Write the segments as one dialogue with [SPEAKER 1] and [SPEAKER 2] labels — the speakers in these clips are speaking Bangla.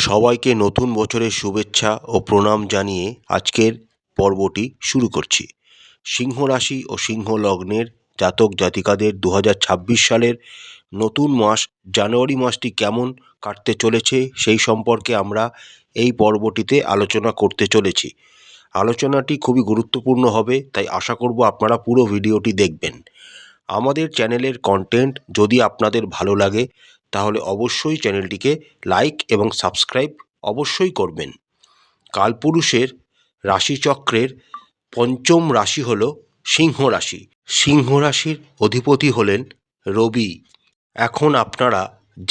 [SPEAKER 1] সবাইকে নতুন বছরের শুভেচ্ছা ও প্রণাম জানিয়ে আজকের পর্বটি শুরু করছি। সিংহ রাশি ও সিংহ লগ্নের জাতক জাতিকাদের 2026 সালের নতুন মাস জানুয়ারি মাসটি কেমন কাটতে চলেছে সেই সম্পর্কে আমরা এই পর্বটিতে আলোচনা করতে চলেছি। আলোচনাটি খুবই গুরুত্বপূর্ণ হবে, তাই আশা করব আপনারা পুরো ভিডিওটি দেখবেন। আমাদের চ্যানেলের কন্টেন্ট যদি আপনাদের ভালো লাগে তাহলে অবশ্যই চ্যানেলটিকে লাইক এবং সাবস্ক্রাইব অবশ্যই করবেন। কালপুরুষের রাশিচক্রের পঞ্চম রাশি হল সিংহ রাশি। সিংহ রাশির অধিপতি হলেন রবি। এখন আপনারা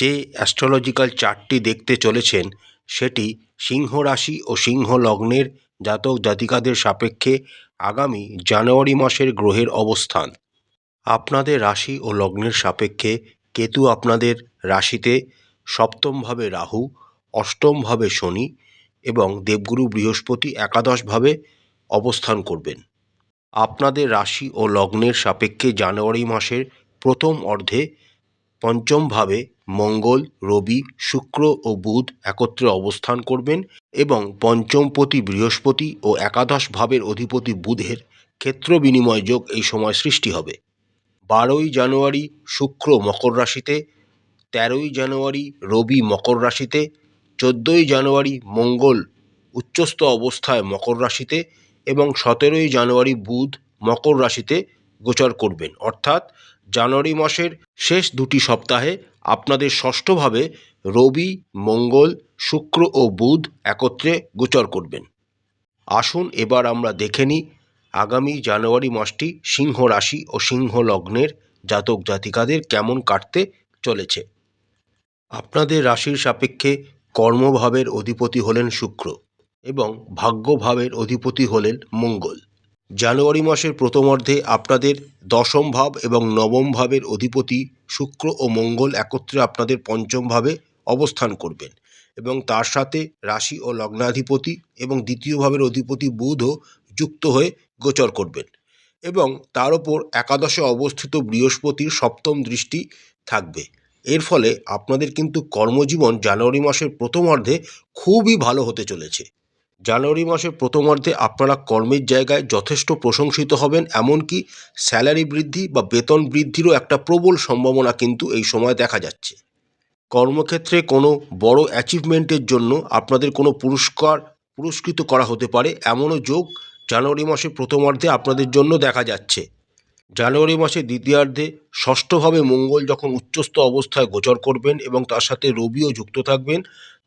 [SPEAKER 1] যে অ্যাস্ট্রোলজিক্যাল চার্টটি দেখতে চলেছেন সেটি সিংহ রাশি ও সিংহ লগ্নের জাতক জাতিকাদের সাপেক্ষে আগামী জানুয়ারি মাসের গ্রহের অবস্থান। আপনাদের রাশি ও লগ্নের সাপেক্ষে কেতু আপনাদের রাশিতে, সপ্তমভাবে রাহু, অষ্টমভাবে শনি এবং দেবগুরু বৃহস্পতি একাদশভাবে অবস্থান করবেন। আপনাদের রাশি ও লগ্নের সাপেক্ষে জানুয়ারি মাসের প্রথম অর্ধে পঞ্চমভাবে মঙ্গল, রবি, শুক্র ও বুধ একত্রে অবস্থান করবেন এবং পঞ্চমপতি বৃহস্পতি ও একাদশ ভাবের অধিপতি বুধের ক্ষেত্র বিনিময় যোগ এই সময় সৃষ্টি হবে। 12ই জানুয়ারি শুক্র মকর রাশিতে, 13ই জানুয়ারি রবি মকর রাশিতে, 14ই জানুয়ারি মঙ্গল উচ্চস্থ অবস্থায় মকর রাশিতে এবং 17ই জানুয়ারি বুধ মকর রাশিতে গোচর করবেন। অর্থাৎ জানুয়ারি মাসের শেষ দুটি সপ্তাহে আপনাদের ষষ্ঠভাবে রবি, মঙ্গল, শুক্র ও বুধ একত্রে গোচর করবেন। আসুন এবার আমরা দেখে নিই আগামী জানুয়ারি মাসটি সিংহ রাশি ও সিংহ লগ্নের জাতক জাতিকাদের কেমন কাটতে চলেছে। আপনাদের রাশির সাপেক্ষে কর্মভাবের অধিপতি হলেন শুক্র এবং ভাগ্যভাবের অধিপতি হলেন মঙ্গল। জানুয়ারি মাসের প্রথমার্ধে আপনাদের দশম ভাব এবং নবম ভাবের অধিপতি শুক্র ও মঙ্গল একত্রে আপনাদের পঞ্চম ভাবে অবস্থান করবেন এবং তার সাথে রাশি ও লগ্নাধিপতি এবং দ্বিতীয় ভাবের অধিপতি বুধও যুক্ত হয়ে গোচর করবেন এবং তার ওপর একাদশে অবস্থিত বৃহস্পতির সপ্তম দৃষ্টি থাকবে। এর ফলে আপনাদের কিন্তু কর্মজীবন জানুয়ারি মাসের প্রথমার্ধে খুবই ভালো হতে চলেছে। জানুয়ারি মাসের প্রথমার্ধে আপনারা কর্মের জায়গায় যথেষ্ট প্রশংসিত হবেন, এমনকি স্যালারি বৃদ্ধি বা বেতন বৃদ্ধিরও একটা প্রবল সম্ভাবনা কিন্তু এই সময় দেখা যাচ্ছে। কর্মক্ষেত্রে কোনো বড় অ্যাচিভমেন্টের জন্য আপনাদের কোনো পুরস্কৃত করা হতে পারে, এমনও যোগ জানুয়ারি মাসের প্রথমার্ধে আপনাদের জন্য দেখা যাচ্ছে। জানুয়ারি মাসের দ্বিতীয়ার্ধে ষষ্ঠভাবে মঙ্গল যখন উচ্চস্থ অবস্থায় গোচর করবেন এবং তার সাথে রবিও যুক্ত থাকবেন,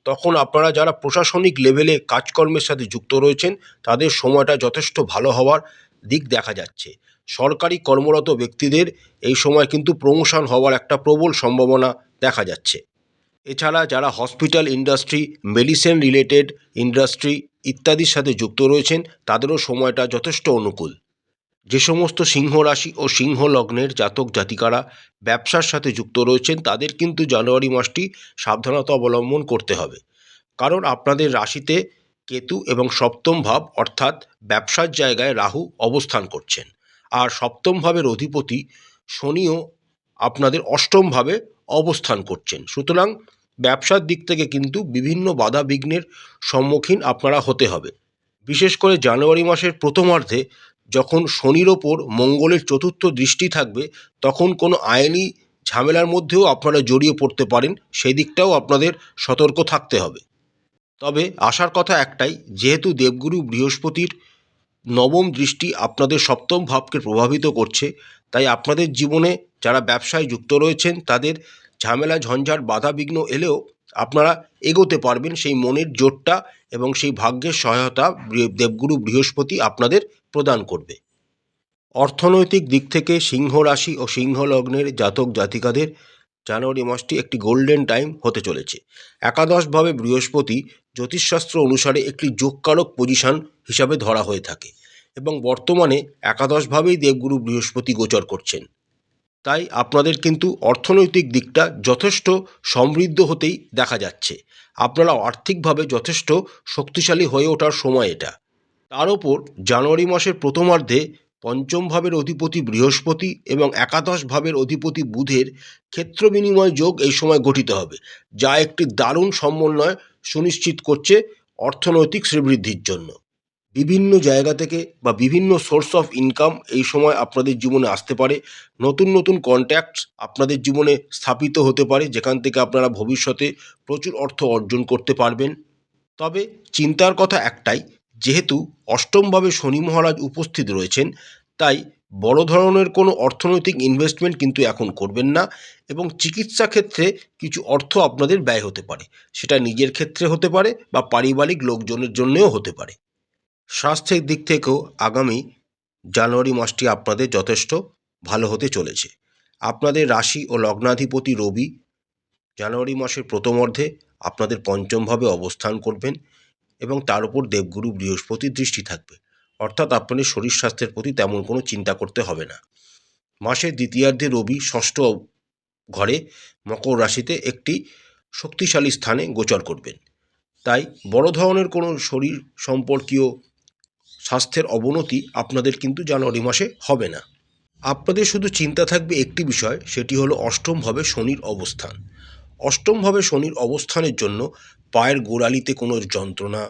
[SPEAKER 1] তখন আপনারা যারা প্রশাসনিক লেভেলে কাজকর্মের সাথে যুক্ত রয়েছেন তাদের সময়টা যথেষ্ট ভালো হওয়ার দিক দেখা যাচ্ছে। সরকারি কর্মরত ব্যক্তিদের এই সময় কিন্তু প্রমোশন হওয়ার একটা প্রবল সম্ভাবনা দেখা যাচ্ছে। এছাড়া যারা hospital industry, medicine related industry ইত্যাদির সাথে যুক্ত রয়েছেন তাদেরও সময়টা যথেষ্ট অনুকূল। যে সমস্ত সিংহ রাশি ও সিংহ লগ্নের জাতক জাতিকারা ব্যবসার সাথে যুক্ত রয়েছেন তাদের কিন্তু জানুয়ারি মাসটি সাবধানতা অবলম্বন করতে হবে, কারণ আপনাদের রাশিতে কেতু এবং সপ্তম ভাব অর্থাৎ ব্যবসার জায়গায় রাহু অবস্থান করছেন, আর সপ্তম ভাবের অধিপতি শনিও আপনাদের অষ্টম ভাবে অবস্থান করছেন। সুতরাং ব্যবসার দিক থেকে কিন্তু বিভিন্ন বাধা বিঘ্নের সম্মুখীন আপনারা হতে হবে। বিশেষ করে জানুয়ারি মাসের প্রথমার্ধে যখন শনির ওপর মঙ্গলের চতুর্থ দৃষ্টি থাকবে তখন কোনো আইনি ঝামেলার মধ্যেও আপনারা জড়িয়ে পড়তে পারেন, সেই দিকটাও আপনাদের সতর্ক থাকতে হবে। তবে আশার কথা একটাই, যেহেতু দেবগুরু বৃহস্পতির নবম দৃষ্টি আপনাদের সপ্তম ভাবকে প্রভাবিত করছে, তাই আপনাদের জীবনে যারা ব্যবসায় যুক্ত রয়েছেন তাদের ঝামেলা ঝঞ্ঝাট বাধা বিঘ্ন এলেও আপনারা এগোতে পারবেন সেই মনের জোরটা এবং সেই ভাগ্যের সহায়তা দেবগুরু বৃহস্পতি আপনাদের প্রদান করবে। অর্থনৈতিক দিক থেকে সিংহ রাশি ও সিংহ লগ্নের জাতক জাতিকাদের জানুয়ারি মাসটি একটি গোল্ডেন টাইম হতে চলেছে। একাদশভাবে বৃহস্পতি জ্যোতিষশাস্ত্র অনুসারে একটি যোগকারক পজিশন হিসাবে ধরা হয়ে থাকে এবং বর্তমানে একাদশভাবেই দেবগুরু বৃহস্পতি গোচর করছেন। তাই আপনাদের কিন্তু অর্থনৈতিক দিকটা যথেষ্ট সমৃদ্ধ হতেই দেখা যাচ্ছে। আপনারা আর্থিকভাবে যথেষ্ট শক্তিশালী হয়ে ওঠার সময় এটা। তার ওপর জানুয়ারি মাসের প্রথমার্ধে পঞ্চম ভাবের অধিপতি বৃহস্পতি এবং একাদশ ভাবের অধিপতি বুধের ক্ষেত্র বিনিময় যোগ এই সময় গঠিত হবে, যা একটি দারুণ সমন্বয় সুনিশ্চিত করছে অর্থনৈতিক শ্রীবৃদ্ধির জন্য। বিভিন্ন জায়গা থেকে বা বিভিন্ন সোর্স অফ ইনকাম এই সময় আপনাদের জীবনে আসতে পারে। নতুন নতুন কন্ট্যাক্টস আপনাদের জীবনে স্থাপিত হতে পারে, যেখান থেকে আপনারা ভবিষ্যতে প্রচুর অর্থ অর্জন করতে পারবেন। তবে চিন্তার কথা একটাই, যেহেতু অষ্টমভাবে শনি মহারাজ উপস্থিত রয়েছেন, তাই বড় ধরনের কোনো অর্থনৈতিক ইনভেস্টমেন্ট কিন্তু এখন করবেন না। এবং চিকিৎসা ক্ষেত্রে কিছু অর্থ আপনাদের ব্যয় হতে পারে, সেটা নিজের ক্ষেত্রে হতে পারে বা পারিবারিক লোকজনের জন্যও হতে পারে। স্বাস্থ্যের দিক থেকেও আগামী জানুয়ারি মাসটি আপনাদের যথেষ্ট ভালো হতে চলেছে। আপনাদের রাশি ও লগ্নাধিপতি রবি জানুয়ারি মাসের প্রথমার্ধে আপনাদের পঞ্চমভাবে অবস্থান করবেন এবং তার উপর দেবগুরু বৃহস্পতির দৃষ্টি থাকবে, অর্থাৎ আপনাদের শরীর স্বাস্থ্যের প্রতি তেমন কোনো চিন্তা করতে হবে না। মাসের দ্বিতীয়ার্ধে রবি ষষ্ঠ ঘরে মকর রাশিতে একটি শক্তিশালী স্থানে গোচর করবেন। তাই বড় ধরনের কোনো শরীর সম্পর্কীয় স্বাস্থ্যের অবনতি আপনাদের কিন্তু জানুয়ারি মাসে হবে না। আপনাদের শুধু চিন্তা থাকবে একটি বিষয়, সেটি হলো অষ্টমভাবে শনির অবস্থান। অষ্টমভাবে শনির অবস্থানের জন্য পায়ের গোড়ালিতে কোনো যন্ত্রণা,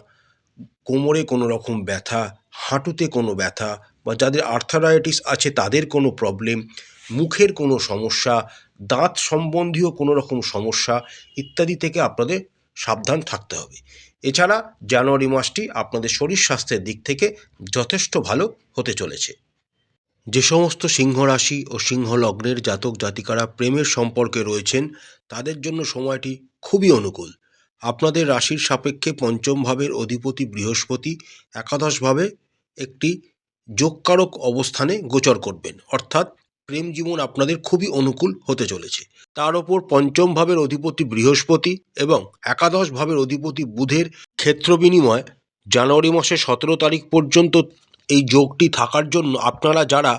[SPEAKER 1] কোমরে কোনো রকম ব্যথা, হাঁটুতে কোনো ব্যথা, বা যাদের আর্থারাইটিস আছে তাদের কোনো প্রবলেম, মুখের কোনো সমস্যা, দাঁত সম্বন্ধীয় কোনো রকম সমস্যা ইত্যাদি থেকে আপনাদের সাবধান থাকতে হবে। এছাড়া জানুয়ারি মাসটি আপনাদের শরীর স্বাস্থ্যের দিক থেকে যথেষ্ট ভালো হতে চলেছে। যে সমস্ত সিংহ রাশি ও সিংহ লগ্নের জাতক জাতিকারা প্রেমের সম্পর্কে রয়েছেন, তাদের জন্য সময়টি খুবই অনুকূল। আপনাদের রাশির সাপেক্ষে পঞ্চম ভাবের অধিপতি বৃহস্পতি একাদশভাবে একটি যোগকারক অবস্থানে গোচর করবেন, অর্থাৎ প্রেম জীবন আপনাদের খুবই অনুকূল হতে চলেছে। তার ওপর পঞ্চম ভাবের অধিপতি বৃহস্পতি এবং একাদশ ভাবের অধিপতি বুধের ক্ষেত্র বিনিময় জানুয়ারি মাসের 17 তারিখ পর্যন্ত এই যোগটি থাকার জন্য আপনারা যারা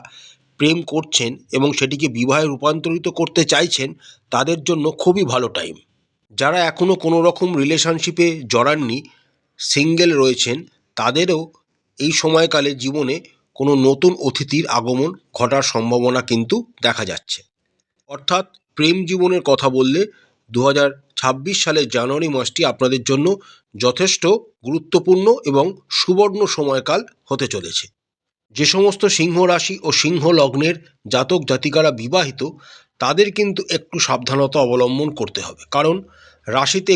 [SPEAKER 1] প্রেম করছেন এবং সেটিকে বিবাহে রূপান্তরিত করতে চাইছেন, তাদের জন্য খুবই ভালো টাইম। যারা এখনও কোনো রকম রিলেশনশিপে জড়াননি, সিঙ্গেল রয়েছেন, তাদেরও এই সময়কালে জীবনে কোনো নতুন অতিথির আগমন ঘটার সম্ভাবনা কিন্তু দেখা যাচ্ছে। অর্থাৎ প্রেম জীবনের কথা বললে 2026 সালের জানুয়ারি মাসটি আপনাদের জন্য যথেষ্ট গুরুত্বপূর্ণ এবং সুবর্ণ সময়কাল হতে চলেছে। যে সমস্ত সিংহ রাশি ও সিংহ লগ্নের জাতক জাতিকারা বিবাহিত, তাদের কিন্তু একটু সাবধানতা অবলম্বন করতে হবে, কারণ রাশিতে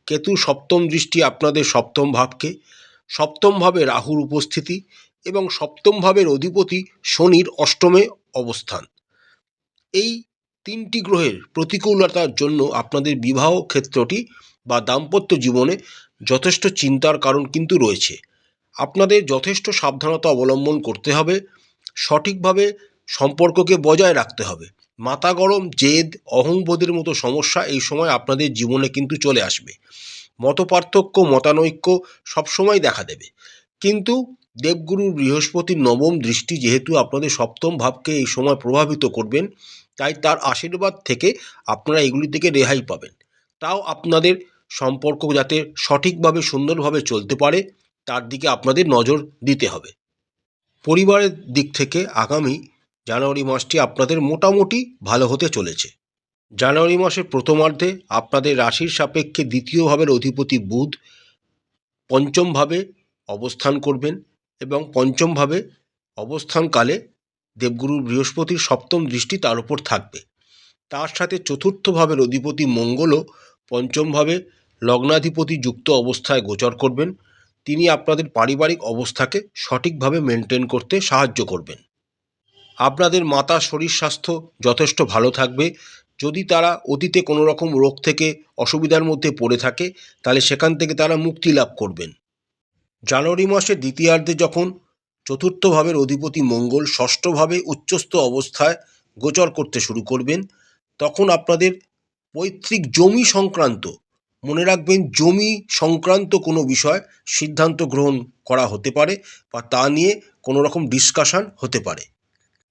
[SPEAKER 1] কেতু সপ্তম দৃষ্টি আপনাদের সপ্তম ভাবকে, সপ্তম ভাবে রাহুর উপস্থিতি এবং সপ্তম ভাবের অধিপতি শনির অষ্টমে অবস্থান, এই তিনটি গ্রহের প্রতিকূলতার জন্য আপনাদের বিবাহ ক্ষেত্রটি বা দাম্পত্য জীবনে যথেষ্ট চিন্তার কারণ কিন্তু রয়েছে। আপনাদের যথেষ্ট সাবধানতা অবলম্বন করতে হবে, সঠিকভাবে সম্পর্ককে বজায় রাখতে হবে। মাথা গরম, জেদ, অহংবোধের মতো সমস্যা এই সময় আপনাদের জীবনে কিন্তু চলে আসবে। মতপার্থক্য, মতানৈক্য সবসময় দেখা দেবে, কিন্তু দেবগুরু বৃহস্পতির নবম দৃষ্টি যেহেতু আপনাদের সপ্তম ভাবকে এই সময় প্রভাবিত করবেন, তাই তার আশীর্বাদ থেকে আপনারা এগুলি থেকে রেহাই পাবেন। তাও আপনাদের সম্পর্ক যাতে সঠিকভাবে সুন্দরভাবে চলতে পারে, তার দিকে আপনাদের নজর দিতে হবে। পরিবারের দিক থেকে আগামী জানুয়ারি মাসটি আপনাদের মোটামুটি ভালো হতে চলেছে। জানুয়ারি মাসের প্রথমার্ধে আপনাদের রাশির সাপেক্ষে দ্বিতীয় ভাবের অধিপতি বুধ পঞ্চম ভাবে অবস্থান করবেন এবং পঞ্চম ভাবে অবস্থানকালে দেবগুরু বৃহস্পতির সপ্তম দৃষ্টি তার উপর থাকবে। তার সাথে চতুর্থ ভাবের অধিপতি মঙ্গলও পঞ্চমভাবে লগ্নাধিপতি যুক্ত অবস্থায় গোচর করবেন। তিনি আপনাদের পারিবারিক অবস্থাকে সঠিকভাবে মেনটেন করতে সাহায্য করবেন। আপনাদের মাতার শরীর স্বাস্থ্য যথেষ্ট ভালো থাকবে। যদি তারা অতীতে কোনো রকম রোগ থেকে অসুবিধার মধ্যে পড়ে থাকে, তাহলে সেখান থেকে তারা মুক্তি লাভ করবেন। জানুয়ারি মাসের দ্বিতীয়ার্ধে যখন চতুর্থ ভাবের অধিপতি মঙ্গল ষষ্ঠভাবে উচ্চস্থ অবস্থায় গোচর করতে শুরু করবেন, তখন আপনাদের পৈতৃক জমি সংক্রান্ত, মনে রাখবেন জমি সংক্রান্ত কোনো বিষয় সিদ্ধান্ত গ্রহণ করা হতে পারে বা তা নিয়ে কোনো রকম ডিসকাশন হতে পারে।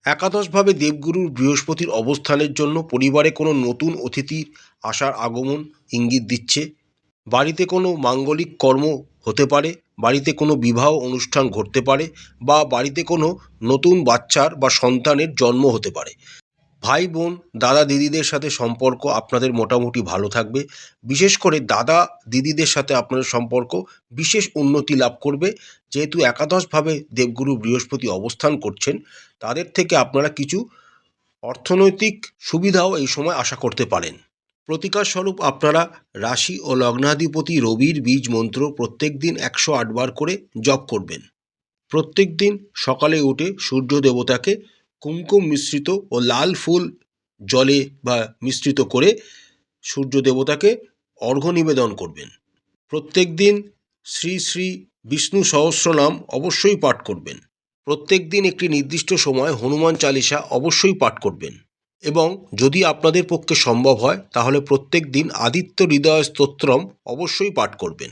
[SPEAKER 1] একাদশভাবে দেবগুরুর বৃহস্পতির অবস্থানের জন্য পরিবারে কোনো নতুন অতিথির আসার আগমন ইঙ্গিত দিচ্ছে। বাড়িতে কোনো মাঙ্গলিক কর্ম হতে পারে, বাড়িতে কোনো বিবাহ অনুষ্ঠান ঘটতে পারে, বা বাড়িতে কোনো নতুন বাচ্চার বা সন্তানের জন্ম হতে পারে। ভাই বোন দাদা দিদিদের সাথে সম্পর্ক আপনাদের মোটামুটি ভালো থাকবে। বিশেষ করে দাদা দিদিদের সাথে আপনাদের সম্পর্ক বিশেষ উন্নতি লাভ করবে। যেহেতু একাদশভাবে দেবগুরু বৃহস্পতি অবস্থান করছেন, তাদের থেকে আপনারা কিছু অর্থনৈতিক সুবিধাও এই সময় আশা করতে পারেন। প্রতিকার স্বরূপ আপনারা রাশি ও লগ্নাধিপতি রবির বীজ মন্ত্র প্রত্যেক দিন 108 বার করে জপ করবেন। প্রত্যেক দিন সকালে উঠে সূর্য দেবতাকে কুমকুম মিশ্রিত ও লাল ফুল জলে বা মিশ্রিত করে সূর্য দেবতাকে অর্ঘ্য নিবেদন করবেন। প্রত্যেক দিন শ্রী শ্রী বিষ্ণু সহস্রনাম অবশ্যই পাঠ করবেন। প্রত্যেক দিন একটি নির্দিষ্ট সময় হনুমান চালিসা অবশ্যই পাঠ করবেন। এবং যদি আপনাদের পক্ষে সম্ভব হয় তাহলে প্রত্যেক দিন আদিত্য হৃদয় স্তোত্রম অবশ্যই পাঠ করবেন।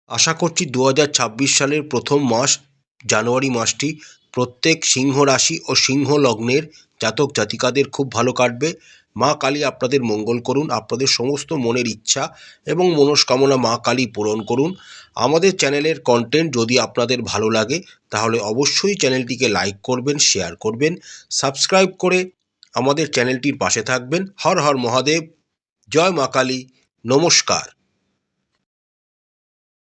[SPEAKER 1] আশা করছি 2026 সালের প্রথম মাস জানুয়ারি মাসটি প্রত্যেক সিংহ রাশি ও সিংহ লগ্নের জাতক জাতিকাদের খুব ভালো কাটবে। মা কালী আপনাদের মঙ্গল করুন, আপনাদের সমস্ত মনের ইচ্ছা এবং মনস্কামনা মা কালী পূরণ করুন। আমাদের চ্যানেলের কন্টেন্ট যদি আপনাদের ভালো লাগে তাহলে অবশ্যই চ্যানেলটিকে লাইক করবেন, শেয়ার করবেন, সাবস্ক্রাইব করে আমাদের চ্যানেলটির পাশে থাকবেন। হর হর মহাদেব, জয় মা কালী, নমস্কার।